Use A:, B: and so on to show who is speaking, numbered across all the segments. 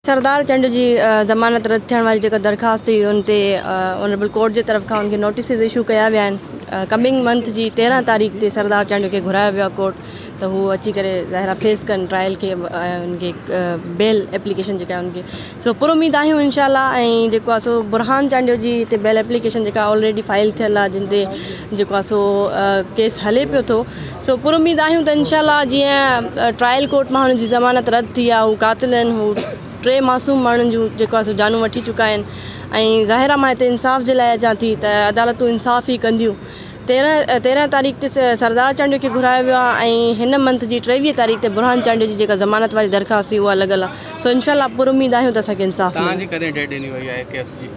A: सरदार चंड जी ज़मानत रद्द थियण वारी जेका दरख़्वास्त हुई उन ते ऑनरेबल कोर्ट जे तरफ़ खां उनखे नोटिसिस इशू कया विया आहिनि। कमिंग मंथ जी 13 तारीख़ ते सरदार चंड खे घुरायो वियो आहे कोर्ट, त हू अची करे ज़ाहिर फेस कनि ट्रायल खे, उनखे बेल एप्लीकेशन जेका उनखे सो पुर उम्मीद आहियूं इंशाल्लाह। ऐं जेको आहे सो बुरहान चांडियो जी हिते बेल एप्लीकेशन जेका ऑलरेडी फाइल थियल आहे, जिन ते जेको आहे सो केस हले पियो थो, सो पुर उम्मीद आहियूं त इंशाल्लाह जीअं ट्रायल कोर्ट मां हुनजी ज़मानत रद्द थी आहे, हू कातिल आहिनि, हू 3 मासूम माण्हुनि जूं जेको आहे सो जानूं वठी चुका आहिनि। ऐं ज़ाहिर आहे मां हिते इंसाफ़ जे लाइ अचां थी त अदालतूं इंसाफ़ ई कंदियूं। 13 तारीख़ ते सरदार चांडियो खे घुरायो वियो आहे ऐं हिन मंथ जी 23 तारीख़ ते बुरहान चांडियो जी जेका ज़मानत वारी दरख़्वास्त हुई उहा लॻल आहे। सो इंशाल्लाह पुर उम्मीद आहियूं त असांखे इंसाफ़
B: तव्हांजी कॾहिं डेट ॾिनी वई आहे केस जी?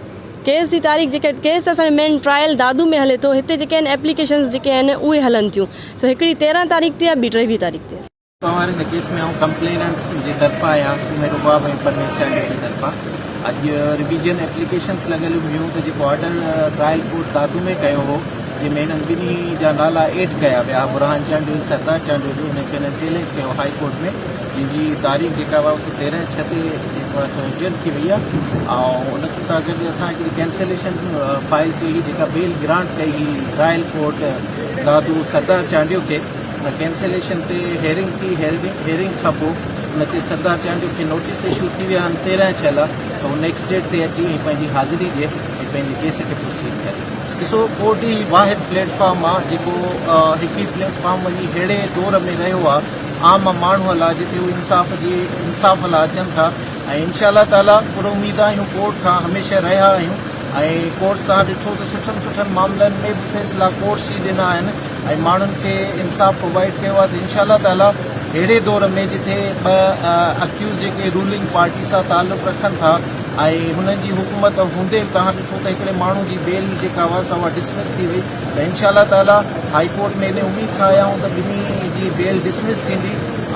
A: केस जी तारीख़ जेके केस असांजो मेन ट्रायल दादू में हले थो, हिते जेके आहिनि एप्लीकेशन्स जेके आहिनि उहे हलनि थियूं। सो हिकिड़ी 13 तारीख़ ते आहे, ॿी 23 तारीख़ ते।
C: हमारे हिन केस में कंप्लेनेंट जी तरफ़ा आहियां, मेरो बाब ऐं परमेश चांडियो जी तरफ़ा अॼु रिविजन एप्लीकेशन्स लॻल हुयूं त जेको ऑर्डर ट्रायल कोर्ट दादू में कयो हो, जंहिंमें हिननि ॿिन्ही जा नाला एड कया विया, बुरहान चांडियो सरदार चांडियो जो, हुनखे हिन चैलेंज कयो हाई कोर्ट में, जंहिंजी तारीख़ जेका हुआ 13/6 ते जेको आहे सो एडजन थी वई आहे। ऐं उन सां गॾु असां हिकिड़ी कैंसलेशन फाइल कई हुई, जेका बेल ग्रांट कई हुई ट्रायल कोर्ट दादू सरदार चांडियो खे। कैंसलेशन ते हेयरिंग थी, हेयरिंग खां पोइ हुनखे सरदार चांडियो खे नोटिस इशू थी विया आहिनि 13/6 लाइ, त हू नेक्स्ट डेट ते अची ऐं पंहिंजी हाज़िरी ॾिए ऐं पंहिंजे केस खे प्रोसीड करे। ॾिसो, कोर्ट ई वाहिद प्लेटफॉर्म आहे जेको हिकु ई प्लेटफॉर्म वञी अहिड़े दौर में रहियो आहे आम माण्हूअ लाइ, जिते हू इंसाफ़ लाइ अचनि था। ऐं इंशाअल्लाह ताला पुर उम्मीद आहियूं कोर्ट खां हमेशह रहिया आहियूं। ऐं कोर्ट्स तव्हां ॾिठो त सुठनि मामलनि में बि फ़ैसिला कोर्ट्स ई ॾिना आहिनि ऐं माण्हुनि खे इंसाफ़ प्रोवाइड कयो आहे। त इंशाअल्लाह ताला अहिड़े दौर में जिथे ॿ अक्यूज़ जेके रूलिंग पार्टी सां ताल्लुक़ रखनि था ऐं हुननि जी हुकूमत हूंदे बि तव्हां ॾिठो त हिकिड़े माण्हू जी बेल जेका हुआ उहा डिसमिस थी वई, त इंशाअल्लाह ताला हाई कोर्ट में इन उमेद सां आया आहियूं त ॿिन्ही जी बेल डिसमिस थींदी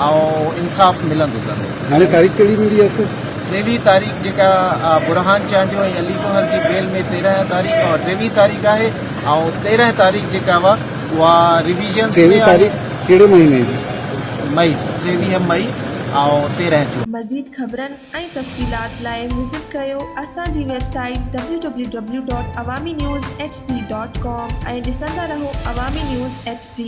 C: ऐं इंसाफ़ मिलंदो अथनि।
D: हाणे तारीख़ कहिड़ी मिली आहे?
C: 23 तारीख़ जेका बुरहान चांडियो ऐं अली गौहर जी बेल में 13 तारीख़ और 23 तारीख़ आहे, ऐं 13 तारीख़ जेका हुआ उहा रिविजन
D: 23 तारीख़ कहिड़े महीने जी?
C: मई, 23 मई ऐं 13 जून।
E: मज़ीद ख़बरनि ऐं तफ़सीलात लाइ विज़िट कयो असांजी वेबसाइट www.awamiNewsHD.com ऐं ॾिसंदा रहो अवामी न्यूज़ HD।